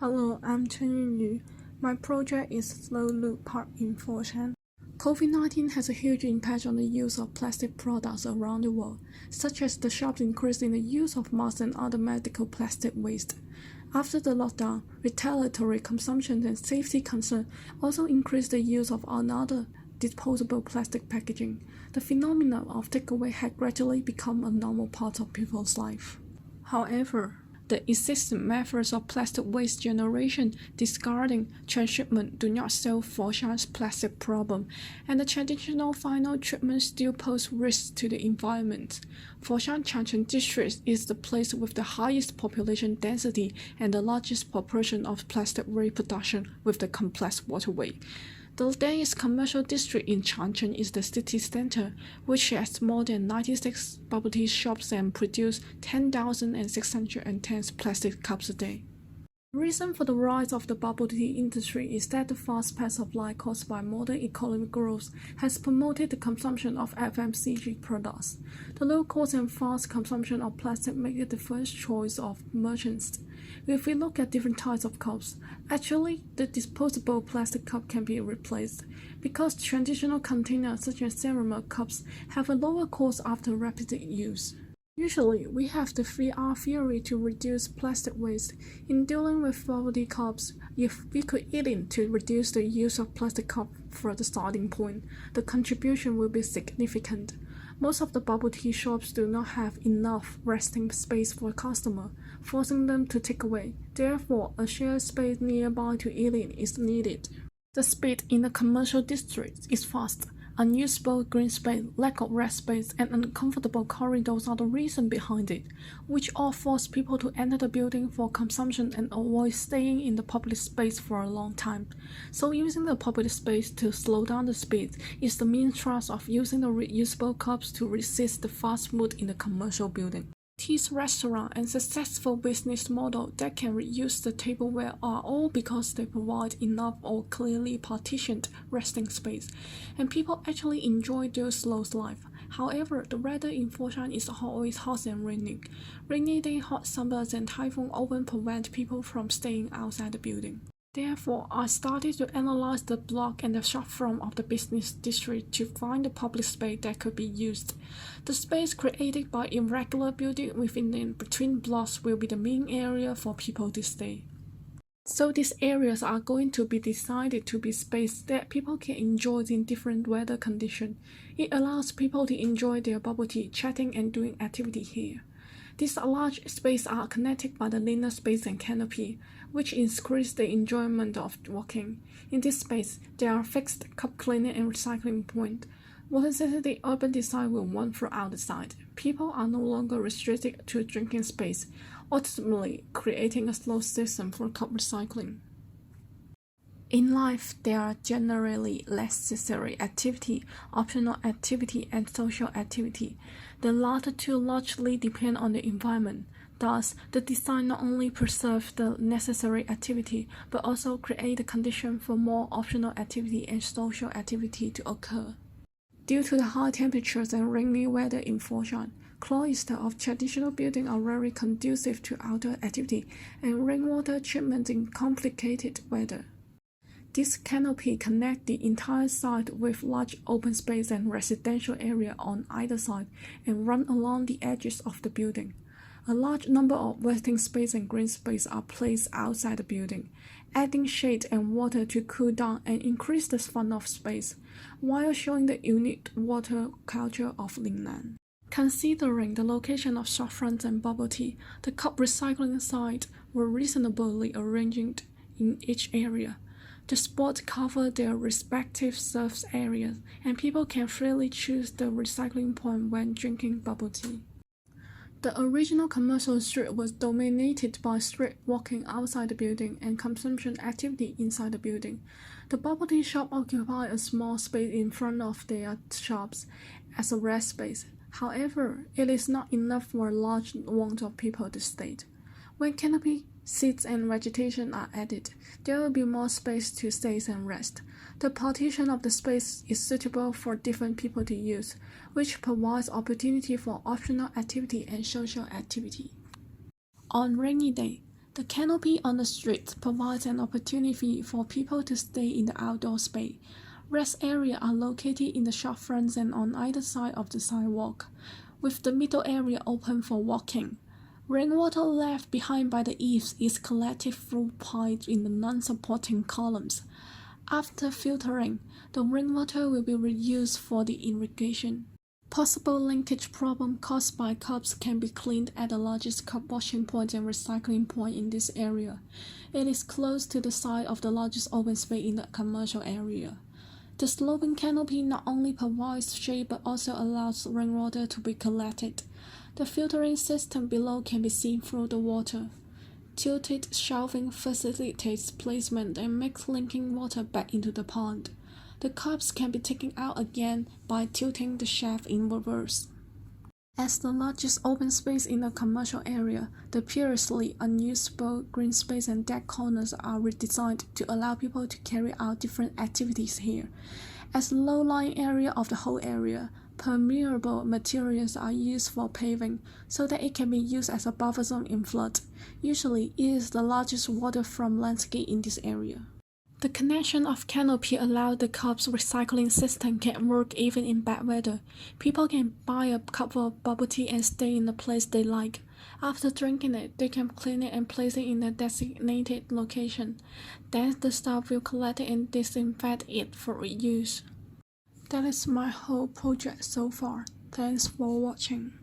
Hello, I'm Chen Yunyu. My project is Slow Loop Park in Foshan. COVID-19 has a huge impact on the use of plastic products around the world, such as the sharp increase in the use of masks and other medical plastic waste. After the lockdown, retaliatory consumption and safety concerns also increased the use of another disposable plastic packaging. The phenomenon of takeaway had gradually become a normal part of people's life. However, the existing methods of plastic waste generation, discarding, transshipment do not solve Foshan's plastic problem, and the traditional final treatment still pose risks to the environment. Foshan Changchun district is the place with the highest population density and the largest proportion of plastic waste production with the complex waterway. The dense commercial district in Changchun is the city center, which has more than 96 bubble tea shops and produces 10,610 plastic cups a day. The reason for the rise of the bubble tea industry is that the fast pace of life caused by modern economic growth has promoted the consumption of FMCG products. The low cost and fast consumption of plastic make it the first choice of merchants. If we look at different types of cups, actually the disposable plastic cup can be replaced because traditional containers such as ceramic cups have a lower cost after repeated use. Usually, we have the 3R theory to reduce plastic waste. In dealing with bubble tea cups, if we could aim to reduce the use of plastic cups for the starting point, the contribution will be significant. Most of the bubble tea shops do not have enough resting space for customers, forcing them to take away. Therefore, a shared space nearby to Ealing is needed. The speed in the commercial district is fast. Unusable green space, lack of rest space, and uncomfortable corridors are the reason behind it, which all force people to enter the building for consumption and avoid staying in the public space for a long time. So using the public space to slow down the speed is the main thrust of using the reusable cups to resist the fast mood in the commercial building. Tea's restaurant and successful business model that can reuse the tableware are all because they provide enough or clearly partitioned resting space, and people actually enjoy their slow life. However, the weather in Foshan is always hot and raining. Rainy day, hot summers, and typhoon often prevent people from staying outside the building. Therefore, I started to analyze the block and the shop front of the business district to find the public space that could be used. The space created by irregular building within and between blocks will be the main area for people to stay. So these areas are going to be designed to be space that people can enjoy in different weather conditions. It allows people to enjoy their bubble tea, chatting, and doing activity here. These large spaces are connected by the linear space and canopy, which increase the enjoyment of walking. In this space, there are fixed cup cleaning and recycling points. What the urban design will want throughout the site. People are no longer restricted to drinking space, ultimately creating a slow system for cup recycling. In life, there are generally necessary activity, optional activity, and social activity. The latter two largely depend on the environment. Thus, the design not only preserves the necessary activity, but also creates the condition for more optional activity and social activity to occur. Due to the high temperatures and rainy weather in Foshan, cloisters of traditional buildings are very conducive to outdoor activity and rainwater treatment in complicated weather. This canopy connects the entire site with large open space and residential area on either side and run along the edges of the building. A large number of waiting space and green space are placed outside the building, adding shade and water to cool down and increase the fun of space, while showing the unique water culture of Lingnan. Considering the location of shopfronts and bubble tea, the cup recycling sites were reasonably arranged in each area. The spots cover their respective service areas, and people can freely choose the recycling point when drinking bubble tea. The original commercial street was dominated by street walking outside the building and consumption activity inside the building. The bubble tea shop occupy a small space in front of their shops as a rest space. However, it is not enough for a large amount of people to stay. When canopy, seats, and vegetation are added, there will be more space to stay and rest. The partition of the space is suitable for different people to use, which provides opportunity for optional activity and social activity. On rainy day, The canopy on the street provides an opportunity for people to stay in the outdoor space. Rest areas are located in the shop fronts and on either side of the sidewalk, with the middle area open for walking. Rainwater left behind by the eaves is collected through pipes in the non-supporting columns. After filtering, the rainwater will be reused for the irrigation. Possible linkage problem caused by cups can be cleaned at the largest cup washing point and recycling point in this area. It is close to the side of the largest open space in the commercial area. The sloping canopy not only provides shade but also allows rainwater to be collected. The filtering system below can be seen through the water. Tilted shelving facilitates placement and makes linking water back into the pond. The cups can be taken out again by tilting the shaft in reverse. As the largest open space in the commercial area, the previously unusable green space and deck corners are redesigned to allow people to carry out different activities here. As the low-lying area of the whole area, permeable materials are used for paving so that it can be used as a buffer zone in flood. Usually, it is the largest waterfront landscape in this area. The connection of canopy allows the cups recycling system can work even in bad weather. People can buy a cup of bubble tea and stay in the place they like. After drinking it, they can clean it and place it in a designated location. Then the staff will collect it and disinfect it for reuse. That is my whole project so far. Thanks for watching.